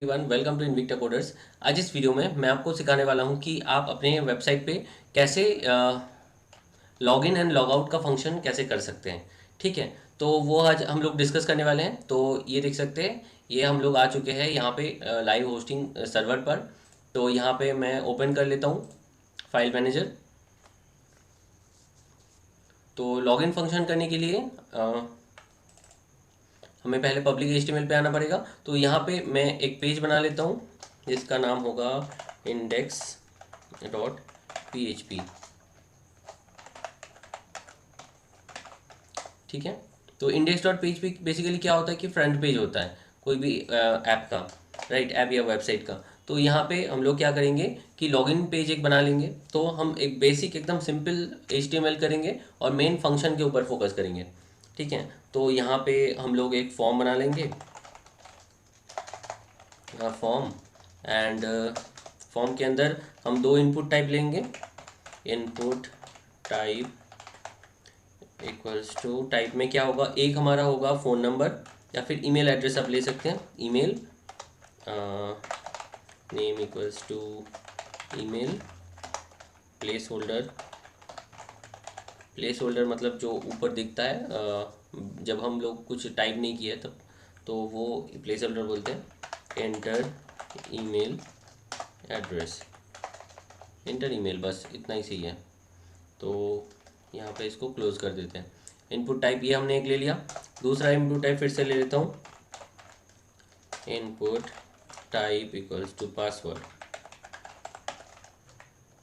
Everyone, welcome to Invicta coders. आज इस video में मैं आपको सिखाने वाला हूं कि आप अपने वेबसाइट पे कैसे लॉगिन एंड लॉग आउट का फंक्शन कैसे कर सकते हैं। ठीक है, तो वो आज हम लोग डिस्कस करने वाले हैं। तो ये देख सकते हैं, ये हम लोग आ चुके हैं यहाँ पे लाइव होस्टिंग सर्वर पर। तो यहाँ पे मैं ओपन कर लेता हूँ फाइल मैनेजर। तो लॉगिन फंक्शन करने के लिए हमें पहले पब्लिक HTML पे आना पड़ेगा। तो यहाँ पे मैं एक पेज बना लेता हूँ जिसका नाम होगा index.php। ठीक है, तो index.php बेसिकली क्या होता है कि फ्रंट पेज होता है कोई भी ऐप का, राइट, ऐप या वेबसाइट का। तो यहाँ पे हम लोग क्या करेंगे कि लॉगिन पेज एक बना लेंगे। तो हम एक बेसिक एकदम सिंपल HTML करेंगे और मेन फंक्शन के ऊपर फोकस करेंगे। ठीक है, तो यहाँ पे हम लोग एक फॉर्म बना लेंगे, फॉर्म। एंड फॉर्म के अंदर हम दो इनपुट टाइप लेंगे। Input type equals to, type में क्या होगा, एक हमारा होगा फ़ोन नंबर या फिर ईमेल एड्रेस, आप ले सकते हैं। Email name equals to email. Place holder, place holder मतलब जो ऊपर दिखता है जब हम लोग कुछ टाइप नहीं किया तब, तो वो प्लेस होल्डर बोलते हैं। Enter email address, inter email, बस इतना ही सही है। तो यहाँ पे इसको क्लोज कर देते हैं। इनपुट टाइप ये हमने एक ले लिया। दूसरा इनपुट टाइप फिर से ले लेता हूँ। Input type equals to password,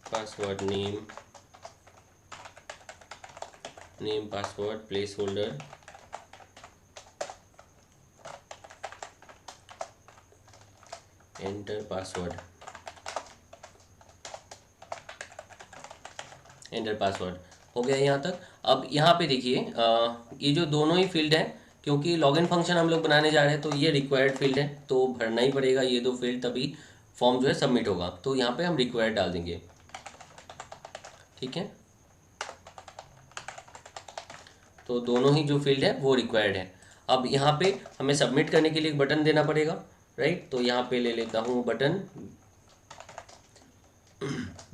password name, name password, place holder, enter password, enter password. हो गया यहाँ तक। अब यहाँ पे देखिए ये जो दोनों ही फील्ड हैं, क्योंकि लॉगिन फंक्शन हम लोग बनाने जा रहे हैं तो ये रिक्वायर्ड फील्ड है, तो भरना ही पड़ेगा ये दो फील्ड, तभी फॉर्म जो है सबमिट होगा। तो यहाँ पे हम रिक्वायर्ड डाल देंगे। ठीक है, तो दोनों ही जो फील्ड है वो रिक्वायर्ड है। अब यहाँ पे हमें सबमिट करने के लिए एक बटन देना पड़ेगा, राइट। तो यहाँ पे ले लेता हूँ बटन,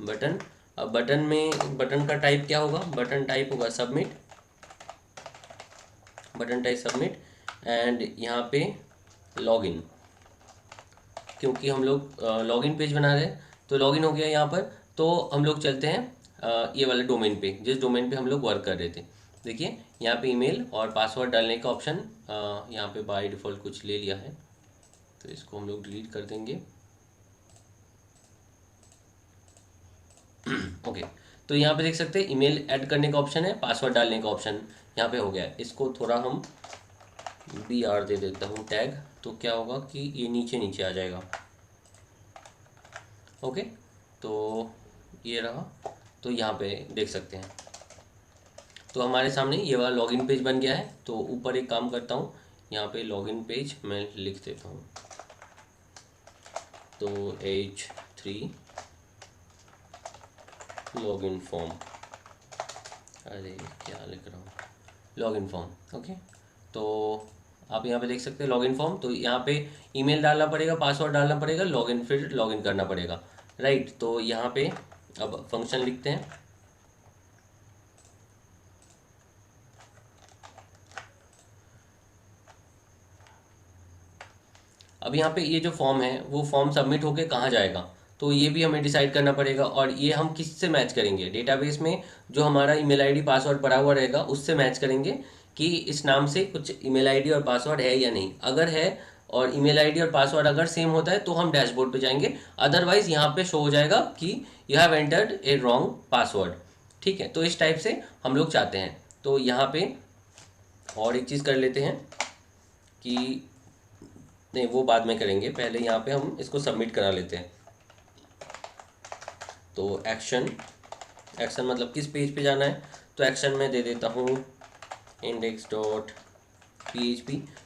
बटन। अब बटन में, बटन का टाइप क्या होगा, बटन टाइप होगा submit, button type submit. And यहाँ पे लॉगिन, क्योंकि हम लोग लॉगिन पेज बना रहे हैं तो लॉगिन हो गया यहाँ पर। तो हम लोग चलते हैं ये वाले डोमेन पे, जिस डोमेन पे हम लोग वर्क कर रहे थे। देखिए यहाँ पे ईमेल और पासवर्ड डालने का ऑप्शन यहाँ पे बाय डिफ़ॉल्ट कुछ ले लिया है, तो इसको हम लोग डिलीट कर देंगे। ओके, तो यहाँ पे देख सकते हैं ईमेल ऐड करने का ऑप्शन है, पासवर्ड डालने का ऑप्शन यहाँ पे हो गया है। इसको थोड़ा हम BR दे देता हूँ टैग, तो क्या होगा कि ये नीचे नीचे आ जाएगा। ओके, तो ये रहा। तो यहाँ पे देख सकते हैं, तो हमारे सामने ये वाला लॉगिन पेज बन गया है। तो ऊपर एक काम करता हूँ, यहाँ पे लॉगिन पेज मैं लिख देता हूँ। तो H3 लॉगिन फॉर्म, अरे क्या लिख रहा हूँ, लॉगिन फॉर्म। ओके, तो आप यहाँ पे देख सकते हैं लॉगिन फॉर्म। तो यहाँ पे ईमेल डालना पड़ेगा, पासवर्ड डालना पड़ेगा, लॉगिन, फिर लॉगिन करना पड़ेगा, राइट। तो यहाँ पे अब फंक्शन लिखते हैं। अब यहाँ पे ये जो फॉर्म है वो फॉर्म सबमिट होके कहाँ जाएगा, तो ये भी हमें डिसाइड करना पड़ेगा। और ये हम किससे मैच करेंगे, डेटाबेस में जो हमारा ईमेल आईडी पासवर्ड पड़ा हुआ रहेगा उससे मैच करेंगे कि इस नाम से कुछ ईमेल आईडी और पासवर्ड है या नहीं। अगर है और ईमेल आईडी और पासवर्ड अगर सेम होता है तो हम डैशबोर्ड पे जाएंगे, अदरवाइज यहाँ पे शो हो जाएगा कि you have entered A wrong password. ठीक है, तो इस टाइप से हम लोग चाहते हैं। तो यहाँ पे और एक चीज़ कर लेते हैं कि, नहीं वो बाद में करेंगे, पहले यहाँ पे हम इसको सबमिट करा लेते हैं। तो एक्शन, एक्शन मतलब किस पेज पे जाना है, तो एक्शन में दे देता हूँ index.php।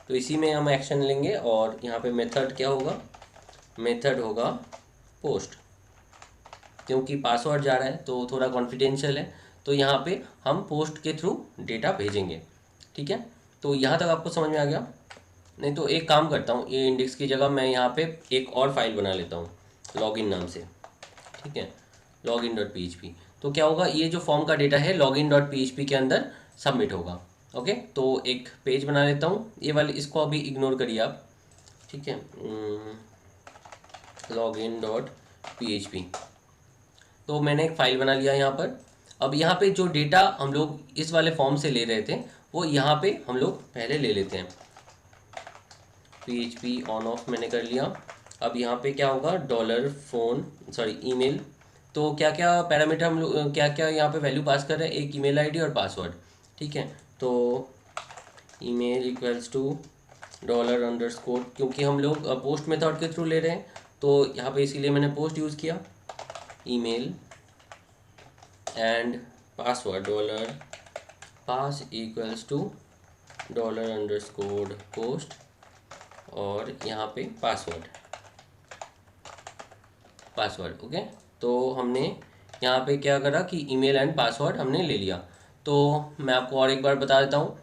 तो इसी में हम एक्शन लेंगे। और यहाँ पे मेथड क्या होगा, मेथड होगा पोस्ट, क्योंकि पासवर्ड जा रहा है तो थोड़ा कॉन्फिडेंशियल है, तो यहाँ पे हम पोस्ट के थ्रू डेटा भेजेंगे। ठीक है, तो यहाँ तक आपको समझ में आ गया। नहीं तो एक काम करता हूँ, ये इंडेक्स की जगह मैं यहाँ पे एक और फाइल बना लेता हूँ लॉगिन नाम से, ठीक है, लॉगिन डॉट php। तो क्या होगा, ये जो फॉर्म का डेटा है लॉगिन डॉट php के अंदर सबमिट होगा। ओके, तो एक पेज बना लेता हूँ, ये वाले इसको अभी इग्नोर करिए आप, ठीक है, लॉगिन डॉट php। तो मैंने एक फ़ाइल बना लिया यहाँ पर। अब यहाँ पे जो डेटा हम लोग इस वाले फॉर्म से ले रहे थे वो यहाँ पे हम लोग पहले ले लेते हैं। php ऑन ऑफ मैंने कर लिया। अब यहाँ पे क्या होगा, डॉलर फोन सॉरी ईमेल। तो क्या क्या पैरामीटर हम लोग क्या क्या यहाँ पे वैल्यू पास कर रहे हैं, एक ईमेल आईडी और पासवर्ड, ठीक है। तो email equals to dollar underscore, क्योंकि हम लोग पोस्ट मेथड के थ्रू ले रहे हैं तो यहाँ पे इसीलिए मैंने पोस्ट यूज़ किया। Email and password dollar pass equals to dollar underscore post, और यहाँ पे पासवर्ड ओके। तो हमने यहाँ पे क्या करा कि ईमेल एंड पासवर्ड हमने ले लिया। तो मैं आपको और एक बार बता देता हूँ,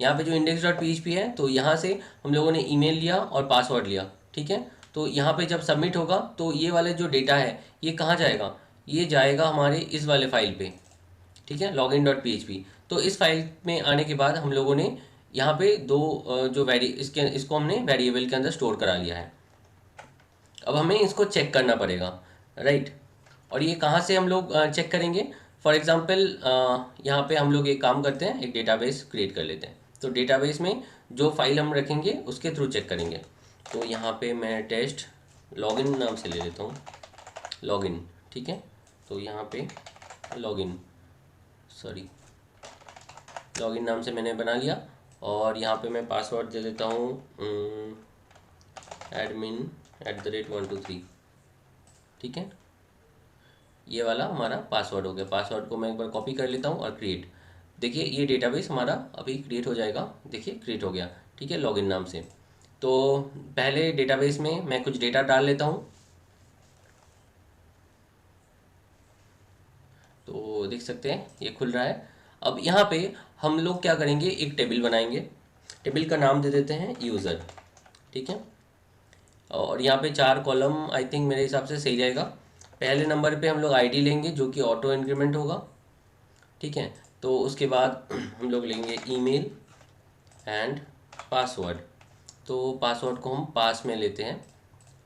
यहाँ पे जो इंडेक्स डॉट php है तो यहाँ से हम लोगों ने ईमेल लिया और पासवर्ड लिया, ठीक है। तो यहाँ पे जब सबमिट होगा तो ये वाले जो डेटा है ये कहाँ जाएगा, ये जाएगा हमारे इस वाले फाइल पे, ठीक है, लॉगिन डॉट php। तो इस फाइल में आने के बाद हम लोगों ने यहाँ पे दो जो इसको हमने वेरिएबल के अंदर स्टोर करा लिया है। अब हमें इसको चेक करना पड़ेगा, राइट। और ये कहाँ से हम लोग चेक करेंगे, फॉर एग्जांपल यहाँ पे हम लोग एक काम करते हैं, एक डेटाबेस क्रिएट कर लेते हैं। तो डेटाबेस में जो फाइल हम रखेंगे उसके थ्रू चेक करेंगे। तो यहाँ पे मैं टेस्ट लॉगिन नाम से ले लेता हूँ, लॉगिन, ठीक है। तो यहाँ पे लॉगिन नाम से मैंने बना लिया, और यहाँ पे मैं पासवर्ड दे देता हूँ admin@123, ठीक है। ये वाला हमारा पासवर्ड हो गया। पासवर्ड को मैं एक बार कॉपी कर लेता हूँ और क्रिएट। देखिए ये डेटाबेस हमारा अभी क्रिएट हो जाएगा, देखिए क्रिएट हो गया, ठीक है, लॉगिन नाम से। तो पहले डेटाबेस में मैं कुछ डेटा डाल लेता हूँ। तो देख सकते हैं ये खुल रहा है। अब यहाँ पे हम लोग क्या करेंगे, एक टेबल बनाएंगे। टेबल का नाम दे देते हैं यूज़र, ठीक है। और यहाँ पे 4 कॉलम आई थिंक मेरे हिसाब से सही रहेगा। पहले नंबर पे हम लोग आईडी लेंगे जो कि ऑटो इंक्रीमेंट होगा, ठीक है। तो उसके बाद हम लोग लेंगे ईमेल एंड पासवर्ड। तो पासवर्ड को हम पास में लेते हैं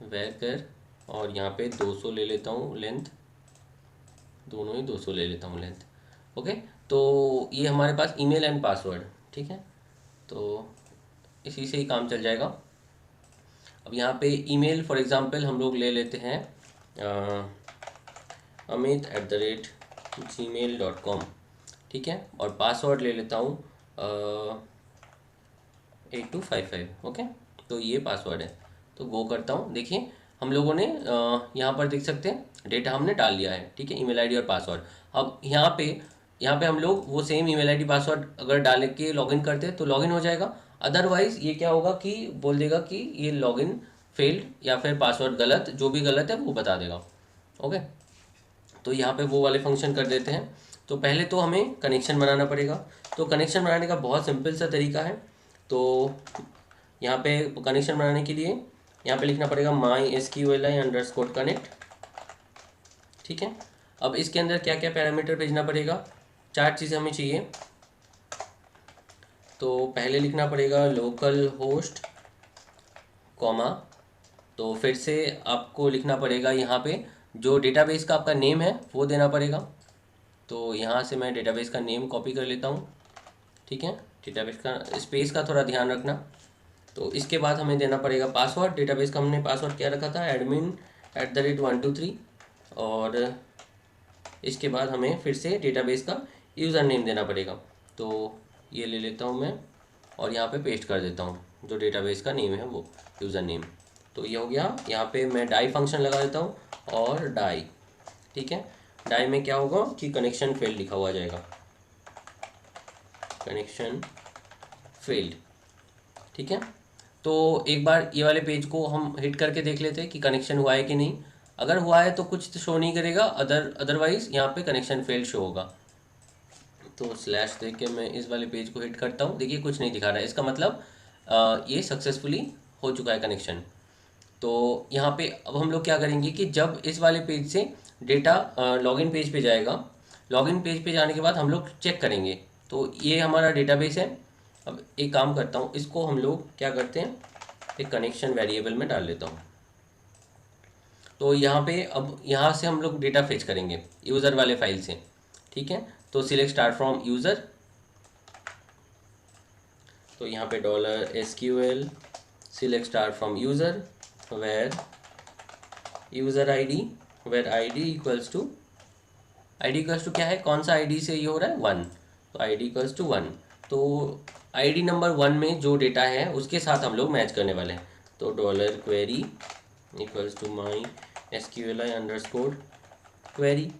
कर, और यहाँ पे 200 ले लेता हूँ लेंथ, दोनों ही 200 ले लेता हूँ लेंथ, ओके। तो ये हमारे पास ईमेल एंड पासवर्ड, ठीक है। तो इसी से ही काम चल जाएगा। अब यहाँ पे ईमेल फॉर एग्जांपल हम लोग ले लेते हैं amit@gmail.com, ठीक है। और पासवर्ड ले लेता हूँ 8255, ओके। तो ये पासवर्ड है। तो गो करता हूँ, देखिए हम लोगों ने यहाँ पर देख सकते हैं डेटा हमने डाल लिया है, ठीक है, ईमेल आईडी और पासवर्ड। अब यहाँ पे हम लोग वो सेम ईमेल आईडी पासवर्ड अगर डाल के लॉगिन करते हैं तो लॉगिन हो जाएगा। अदरवाइज़ ये क्या होगा कि बोल देगा कि ये लॉगिन फेल्ड, या फिर पासवर्ड गलत, जो भी गलत है वो बता देगा, ओके। तो यहाँ पे वो वाले फंक्शन कर देते हैं। तो पहले तो हमें कनेक्शन बनाना पड़ेगा। तो कनेक्शन बनाने का बहुत सिंपल सा तरीका है। तो यहाँ पे कनेक्शन बनाने के लिए यहाँ पे लिखना पड़ेगा mysqli_connect, ठीक है। अब इसके अंदर क्या क्या पैरामीटर भेजना पड़ेगा, 4 चीज़ें हमें चाहिए। तो पहले लिखना पड़ेगा लोकल होस्ट कॉमा, तो फिर से आपको लिखना पड़ेगा यहाँ पे जो डेटाबेस का आपका नेम है वो देना पड़ेगा। तो यहाँ से मैं डेटाबेस का नेम कॉपी कर लेता हूँ, ठीक है। डेटाबेस का स्पेस का थोड़ा ध्यान रखना। तो इसके बाद हमें देना पड़ेगा पासवर्ड। डेटाबेस का हमने पासवर्ड क्या रखा था, admin@123, और इसके बाद हमें फिर से डेटाबेस का यूज़र नेम देना पड़ेगा। तो ये ले लेता हूँ मैं और यहाँ पे पेस्ट कर देता हूँ जो डेटाबेस का नेम है वो यूज़र नेम। तो ये हो गया। यहाँ पे मैं डाई फंक्शन लगा देता हूँ और डाई, ठीक है। डाई में क्या होगा कि कनेक्शन फेल्ड लिखा हुआ जाएगा, कनेक्शन फेल्ड, ठीक है। तो एक बार ये वाले पेज को हम हिट करके देख लेते हैं कि कनेक्शन हुआ है कि नहीं। अगर हुआ है तो कुछ तो शो नहीं करेगा, अदरवाइज यहाँ पे कनेक्शन फेल्ड शो होगा। तो स्लैश देख के मैं इस वाले पेज को हिट करता हूँ, देखिए कुछ नहीं दिखा रहा है, इसका मतलब ये सक्सेसफुली हो चुका है कनेक्शन। तो यहाँ पे अब हम लोग क्या करेंगे कि जब इस वाले पेज से डेटा लॉगिन पेज पे जाएगा, लॉगिन पेज पे जाने के बाद हम लोग चेक करेंगे। तो ये हमारा डेटाबेस है। अब एक काम करता हूँ, इसको हम लोग क्या करते हैं, एक कनेक्शन वेरिएबल में डाल लेता हूँ। तो यहाँ पे अब यहाँ से हम लोग डेटा फेच करेंगे यूज़र वाले फाइल से, ठीक है। तो सिलेक्ट स्टार्ट फ्रॉम यूज़र, तो यहाँ पे $SQL select start from user where user ID, where ID equals to, ID equals to क्या है, कौन सा आईडी से ये हो रहा है, 1, तो आईडी इक्वल्स टू 1। तो आईडी नंबर 1 में जो डेटा है उसके साथ हम लोग मैच करने वाले हैं। तो $query equals to my SQLi underscore query.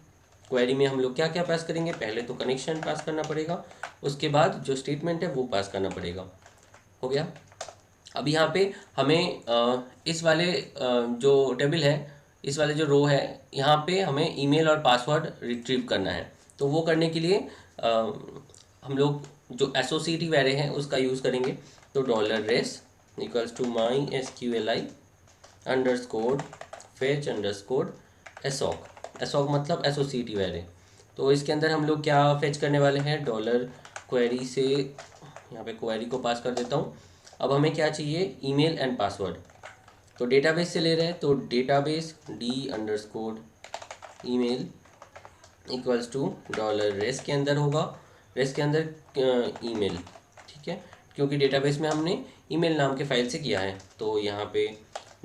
Query में हम लोग क्या क्या पास करेंगे, पहले तो कनेक्शन पास करना पड़ेगा, उसके बाद जो स्टेटमेंट है वो पास करना पड़ेगा। हो गया। अब यहाँ पे हमें इस वाले जो टेबल है, इस वाले जो रो है, यहाँ पे हमें ईमेल और पासवर्ड रिट्रीव करना है। तो वो करने के लिए हम लोग जो एसोसिएटिव एरे है उसका यूज़ करेंगे। तो $res equals to my SQLi underscore fetch underscore assoc, assoc मतलब एसोसिएटिव एरे। तो इसके अंदर हम लोग क्या फेच करने वाले हैं, $query से यहाँ पे क्वेरी को पास कर देता हूँ। अब हमें क्या चाहिए, ईमेल एंड पासवर्ड। तो डेटाबेस से ले रहे हैं, तो database d_email equals to $res के अंदर होगा, रेस के अंदर ईमेल, ठीक है, क्योंकि डेटाबेस में हमने ईमेल नाम के फाइल से किया है। तो यहाँ पे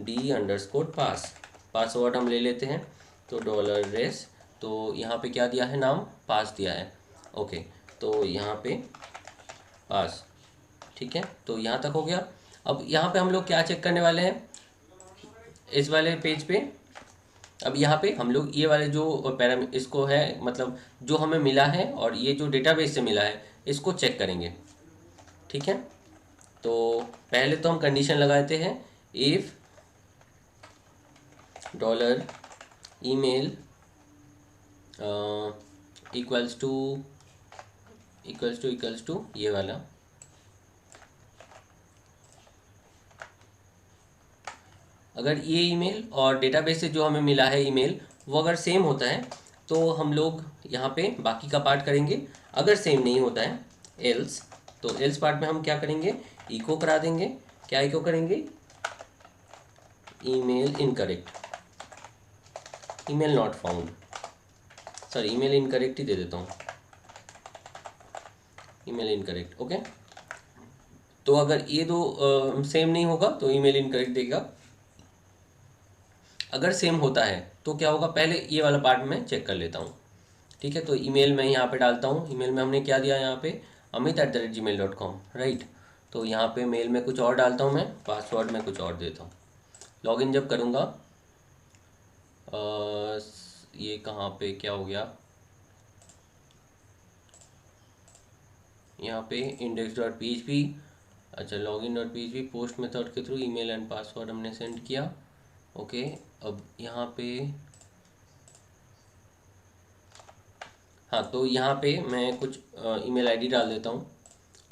d_pass, पासवर्ड हम ले लेते हैं, तो $res, तो यहाँ पे क्या दिया है, नाम पास दिया है, ओके। तो यहाँ पे पास, ठीक है। तो यहाँ तक हो गया। अब यहाँ पे हम लोग क्या चेक करने वाले हैं, इस वाले पेज पे अब यहाँ पे हम लोग ये वाले जो इसको है, मतलब जो हमें मिला है और ये जो डेटाबेस से मिला है इसको चेक करेंगे, ठीक है। तो पहले तो हम कंडीशन लगाते हैं, इफ़ $email इक्वल्स टू ये वाला, अगर ये ईमेल और डेटाबेस से जो हमें मिला है ईमेल वो अगर सेम होता है तो हम लोग यहाँ पे बाकी का पार्ट करेंगे। अगर सेम नहीं होता है एल्स, तो एल्स पार्ट में हम क्या करेंगे, इको करा देंगे। क्या इको करेंगे, email incorrect, email not found, sorry email incorrect ही दे देता हूँ, ईमेल इनकरेक्ट, ओके। तो अगर ये दो सेम नहीं होगा तो ईमेल इनकरेक्ट देगा। अगर सेम होता है तो क्या होगा, पहले ये वाला पार्ट मैं चेक कर लेता हूँ, ठीक है। तो ईमेल मैं यहाँ पे डालता हूँ, ईमेल में हमने क्या दिया, यहाँ पे amit@gmail.com, राइट। तो यहाँ पे मेल में कुछ और डालता हूँ मैं, पासवर्ड में कुछ और देता हूँ। लॉगिन जब करूँगा, ये कहाँ पे क्या हो गया, यहाँ पे index.php, अच्छा login.php पोस्ट मेथड के थ्रू ईमेल एंड पासवर्ड हमने सेंड किया, ओके। अब यहाँ पे हाँ, तो यहाँ पे मैं कुछ ईमेल आईडी डाल देता हूँ,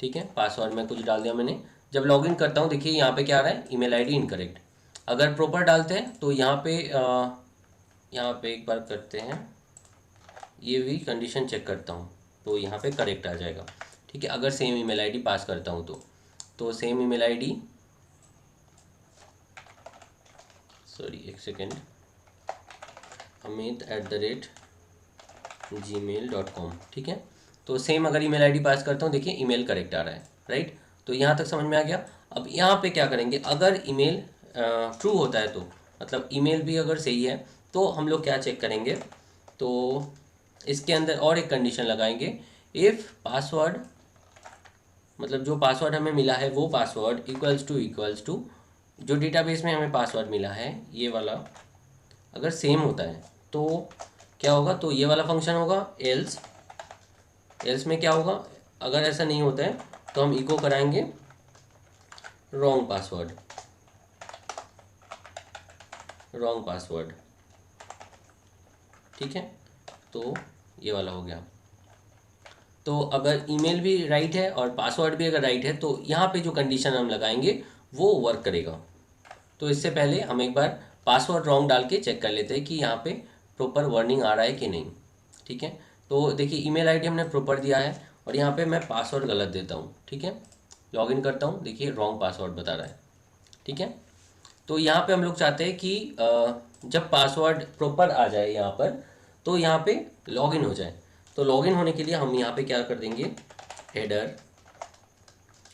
ठीक है। पासवर्ड में कुछ डाल दिया मैंने। जब लॉगिन करता हूँ देखिए यहाँ पे क्या आ रहा है, ईमेल आईडी इनकरेक्ट। अगर प्रॉपर डालते हैं तो यहाँ पे एक बार करते हैं, ये भी कंडीशन चेक करता हूँ, तो यहाँ पे करेक्ट आ जाएगा, ठीक है। अगर सेम ईमेल आईडी पास करता हूँ तो सेम ईमेल आईडी, सॉरी एक सेकेंड, amit@gmail.com, ठीक है। तो सेम अगर ईमेल आईडी पास करता हूँ, देखिए ईमेल करेक्ट आ रहा है, राइट। तो यहाँ तक समझ में आ गया। अब यहाँ पे क्या करेंगे, अगर ईमेल ट्रू होता है, तो मतलब ईमेल भी अगर सही है तो हम लोग क्या चेक करेंगे, तो इसके अंदर और एक कंडीशन लगाएंगे, इफ़ पासवर्ड, मतलब जो पासवर्ड हमें मिला है वो पासवर्ड इक्वल्स टू जो डेटाबेस में हमें पासवर्ड मिला है ये वाला, अगर सेम होता है तो क्या होगा, तो ये वाला फंक्शन होगा एल्स। एल्स में क्या होगा, अगर ऐसा नहीं होता है तो हम इको कराएंगे रॉन्ग पासवर्ड, रॉन्ग पासवर्ड, ठीक है। तो ये वाला हो गया। तो अगर ईमेल भी राइट है और पासवर्ड भी अगर राइट है तो यहाँ पे जो कंडीशन हम लगाएंगे वो वर्क करेगा। तो इससे पहले हम एक बार पासवर्ड रॉन्ग डाल के चेक कर लेते हैं कि यहाँ पे प्रॉपर वर्निंग आ रहा है कि नहीं। ठीक है, तो देखिए ईमेल आईडी हमने प्रॉपर दिया है और यहाँ पे मैं पासवर्ड गलत देता हूँ। ठीक है, लॉगिन करता हूँ, देखिए रॉन्ग पासवर्ड बता रहा है। ठीक है, तो यहाँ पे हम लोग चाहते हैं कि जब पासवर्ड प्रॉपर आ जाए यहाँ पर तो यहाँ पे लॉगिन हो जाए। तो लॉगिन होने के लिए हम यहाँ पे क्या कर देंगे, हेडर,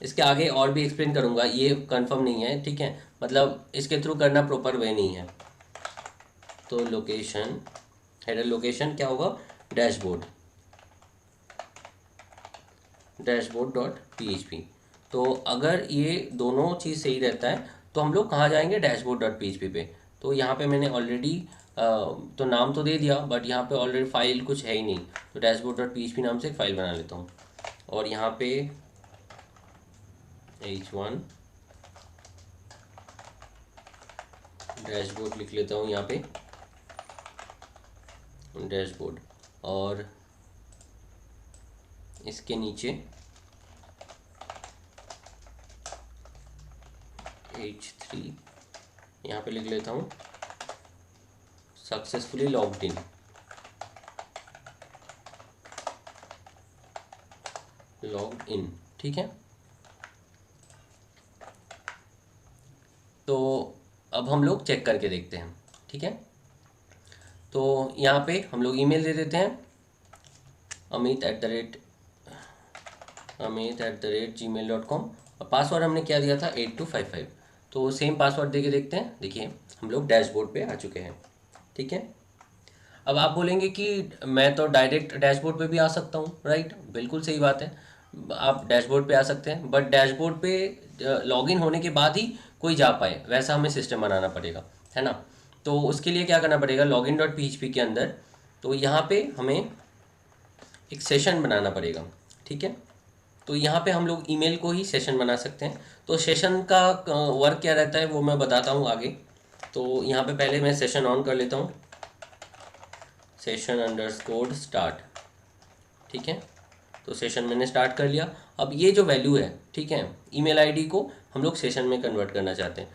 इसके आगे और भी एक्सप्लेन करूँगा, ये कंफर्म नहीं है। ठीक है, मतलब इसके थ्रू करना प्रॉपर वे नहीं है। तो लोकेशन, हेडर लोकेशन क्या होगा, डैशबोर्ड, डैशबोर्ड डॉट PHP। तो अगर ये दोनों चीज़ सही रहता है तो हम लोग कहाँ जाएंगे, डैशबोर्ड डॉट PHP पे। तो यहाँ पे मैंने ऑलरेडी तो नाम तो दे दिया बट यहाँ पे ऑलरेडी फाइल कुछ है ही नहीं, तो डैशबोर्ड डॉट PHP नाम से एक फ़ाइल बना लेता हूँ और यहाँ पे H1 डैशबोर्ड लिख लेता हूँ यहाँ पे, डैशबोर्ड, और इसके नीचे H3 यहाँ पे लिख लेता हूँ successfully logged in, logged in. ठीक है, तो अब हम लोग चेक करके देखते हैं। ठीक है, तो यहाँ पे हम लोग ईमेल दे देते हैं amit@gmail.com और पासवर्ड हमने क्या दिया था 8255। तो सेम पासवर्ड दे के देखते हैं। देखिए हम लोग डैशबोर्ड पे आ चुके हैं। ठीक है, अब आप बोलेंगे कि मैं तो डायरेक्ट डैशबोर्ड पे भी आ सकता हूँ, राइट, बिल्कुल सही बात है, आप डैशबोर्ड पे आ सकते हैं बट डैशबोर्ड पे लॉगिन होने के बाद ही कोई जा पाए वैसा हमें सिस्टम बनाना पड़ेगा, है ना। तो उसके लिए क्या करना पड़ेगा, लॉगिन डॉट PHP के अंदर तो यहाँ पे हमें एक सेशन बनाना पड़ेगा। ठीक है, तो यहाँ पे हम लोग ईमेल को ही सेशन बना सकते हैं। तो सेशन का वर्क क्या रहता है वो मैं बताता हूँ आगे। तो यहाँ पे पहले मैं सेशन ऑन कर लेता हूँ, session_start। ठीक है, तो सेशन मैंने स्टार्ट कर लिया। अब ये जो वैल्यू है, ठीक है, ईमेल आईडी को हम लोग सेशन में कन्वर्ट करना चाहते हैं,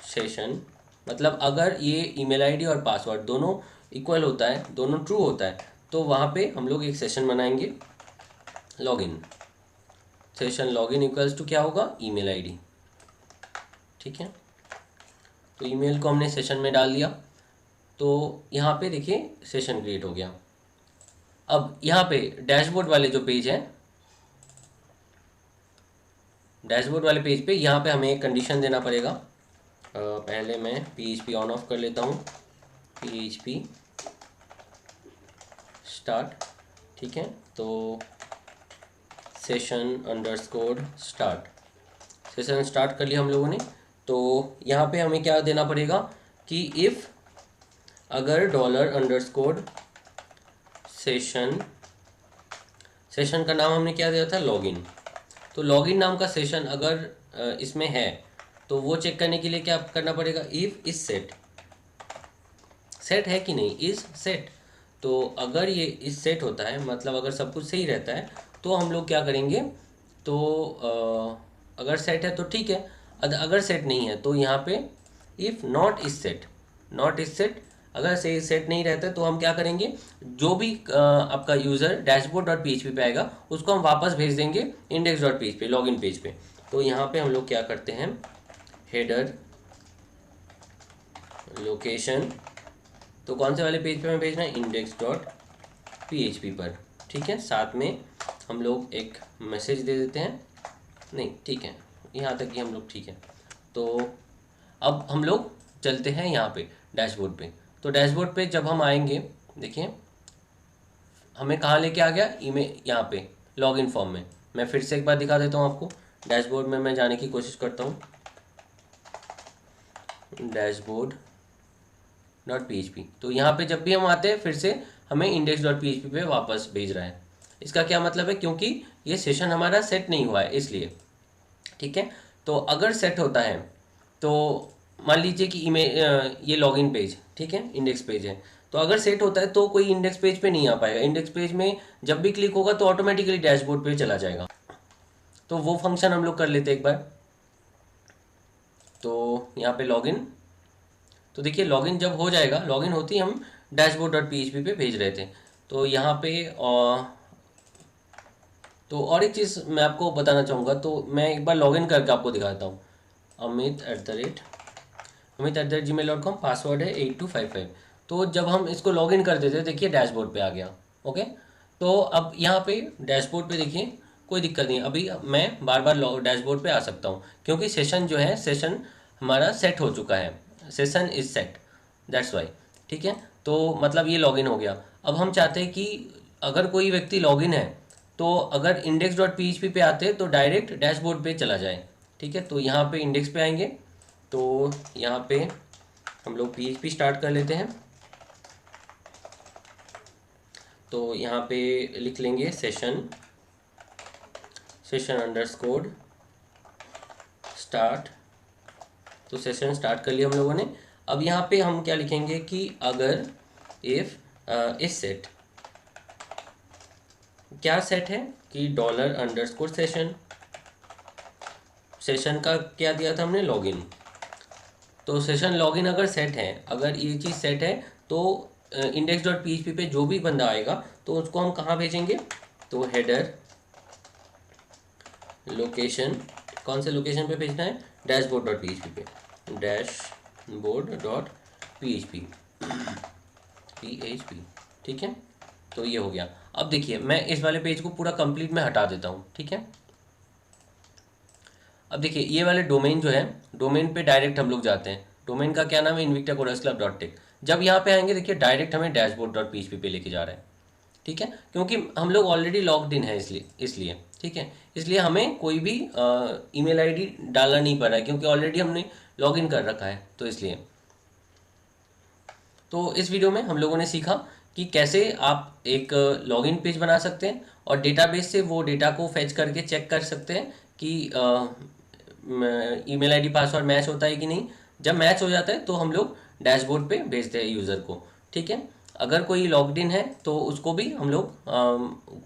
$_session, मतलब अगर ये ईमेल आईडी और पासवर्ड दोनों इक्वल होता है, दोनों ट्रू होता है, तो वहाँ पे हम लोग एक सेशन बनाएंगे login, session login equals to क्या होगा, ईमेल आईडी। ठीक है, तो ईमेल को हमने सेशन में डाल दिया। तो यहाँ पे देखिए सेशन क्रिएट हो गया। अब यहाँ पे डैशबोर्ड वाले जो पेज है, डैशबोर्ड वाले पेज पे यहाँ पे हमें एक कंडीशन देना पड़ेगा। पहले मैं PHP ऑन ऑफ कर लेता हूँ, PHP स्टार्ट। ठीक है, तो session_start, सेशन स्टार्ट कर लिया हम लोगों ने। तो यहाँ पे हमें क्या देना पड़ेगा कि इफ़ अगर $_session, सेशन का नाम हमने क्या दिया था, लॉगिन, तो लॉगिन नाम का सेशन अगर इसमें है तो वो चेक करने के लिए क्या करना पड़ेगा, इफ़ इज सेट, सेट है कि नहीं, इज सेट। तो अगर ये इज सेट होता है, मतलब अगर सब कुछ सही रहता है, तो हम लोग क्या करेंगे, तो अगर सेट है तो ठीक है, अगर सेट नहीं है तो यहाँ पे if not is set, not is set, अगर से सेट नहीं रहता है तो हम क्या करेंगे, जो भी आपका यूज़र डैशबोर्ड डॉट PHP पे आएगा उसको हम वापस भेज देंगे index.php लॉगिन पेज पे। तो यहाँ पे हम लोग क्या करते हैं, हेडर लोकेशन, तो कौन से वाले पेज पे हमें भेजना है, index.php पर। ठीक है, साथ में हम लोग एक मैसेज दे देते हैं, नहीं ठीक है, यहाँ तक ही हम लोग ठीक है। तो अब हम लोग चलते हैं यहाँ पे डैशबोर्ड पे। तो डैशबोर्ड पे जब हम आएंगे, देखिए हमें कहाँ लेके आ गया, ईमेल, यहाँ पे लॉगिन फॉर्म में। मैं फिर से एक बार दिखा देता हूँ आपको, डैशबोर्ड में मैं जाने की कोशिश करता हूँ, dashboard.php। तो यहाँ पे जब भी हम आते हैं फिर से हमें index.php पे वापस भेज रहा है। इसका क्या मतलब है, क्योंकि ये सेशन हमारा सेट नहीं हुआ है इसलिए। ठीक है, तो अगर सेट होता है तो मान लीजिए कि ईमेल, ये लॉगिन पेज, ठीक है, इंडेक्स पेज है, तो अगर सेट होता है तो कोई इंडेक्स पेज पे नहीं आ पाएगा। इंडेक्स पेज में जब भी क्लिक होगा तो ऑटोमेटिकली डैशबोर्ड पे चला जाएगा। तो वो फंक्शन हम लोग कर लेते हैं एक बार। तो यहाँ पे लॉगिन, तो देखिए लॉगिन जब हो जाएगा, लॉगिन होती हम dashboard.php पे भेज रहे थे। तो यहाँ पे तो और एक चीज़ मैं आपको बताना चाहूँगा, तो मैं एक बार लॉगिन करके आपको दिखाता हूँ। amit@gmail.com, पासवर्ड है 8255। तो जब हम इसको लॉगिन कर देते देखिए डैशबोर्ड पे आ गया। ओके, तो अब यहाँ पे डैशबोर्ड पे देखिए कोई दिक्कत नहीं, अभी मैं बार बार डैशबोर्ड पे आ सकता हूँ क्योंकि सेशन जो है, सेशन हमारा सेट हो चुका है, session is set, that's why. ठीक है, तो मतलब ये लॉगिन हो गया। अब हम चाहते हैं कि अगर कोई व्यक्ति लॉगिन है तो अगर index.php पे आते तो डायरेक्ट डैशबोर्ड पे चला जाए। ठीक है, तो यहाँ पे इंडेक्स पे आएंगे, तो यहाँ पे हम लोग PHP स्टार्ट कर लेते हैं। तो यहाँ पे लिख लेंगे सेशन अंडरस्कोर स्टार्ट। तो सेशन स्टार्ट कर लिया हम लोगों ने। अब यहाँ पे हम क्या लिखेंगे कि अगर इफ इस सेट, क्या सेट है कि $_सेशन, सेशन का क्या दिया था हमने, लॉगिन। तो सेशन लॉगिन अगर सेट है, अगर ये चीज़ सेट है तो index.php पे जो भी बंदा आएगा तो उसको हम कहाँ भेजेंगे, तो हेडर लोकेशन, कौन से लोकेशन पे भेजना है, dashboard.php पे, dashboard.php php। ठीक है, तो ये हो गया। अब देखिए मैं इस वाले पेज को पूरा कंप्लीट में हटा देता हूँ। ठीक है, अब देखिए ये वाले डोमेन जो है, डोमेन पे डायरेक्ट हम लोग जाते हैं। डोमेन का क्या नाम है, invictacodersclub.tech। जब यहाँ पे आएंगे देखिए डायरेक्ट हमें dashboard.php पे लेके जा रहा है। ठीक है, क्योंकि हम लोग ऑलरेडी लॉग्ड इन है, इसलिए ठीक है, इसलिए हमें कोई भी ईमेल आईडी डालना नहीं पड़ रहा है क्योंकि ऑलरेडी हमने लॉगिन कर रखा है, तो इसलिए। तो इस वीडियो में हम लोगों ने सीखा कि कैसे आप एक लॉगिन पेज बना सकते हैं और डेटाबेस से वो डेटा को फैच करके चेक कर सकते हैं कि ईमेल आईडी पासवर्ड मैच होता है कि नहीं। जब मैच हो जाता है तो हम लोग डैशबोर्ड पे भेजते हैं यूज़र को। ठीक है, अगर कोई लॉग्ड इन है तो उसको भी हम लोग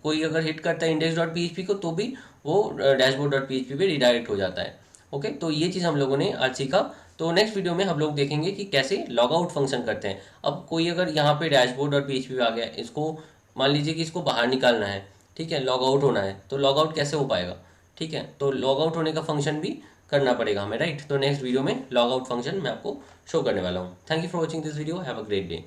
कोई अगर हिट करता है index.php को तो भी वो dashboard.php पे रिडायरेक्ट हो जाता है। ओके, तो ये चीज़ हम लोगों ने आज सीखा। तो नेक्स्ट वीडियो में हम लोग देखेंगे कि कैसे लॉग आउट फंक्शन करते हैं। अब कोई अगर यहाँ पे dashboard.php आ गया, इसको मान लीजिए कि इसको बाहर निकालना है, ठीक है, लॉग आउट होना है, तो लॉग आउट कैसे हो पाएगा। ठीक है, तो लॉग आउट होने का फंक्शन भी करना पड़ेगा हमें, राइट। तो नेक्स्ट वीडियो में लॉग आउट फंक्शन मैं आपको शो करने वाला हूँ। Thank you for watching this video, have a great day.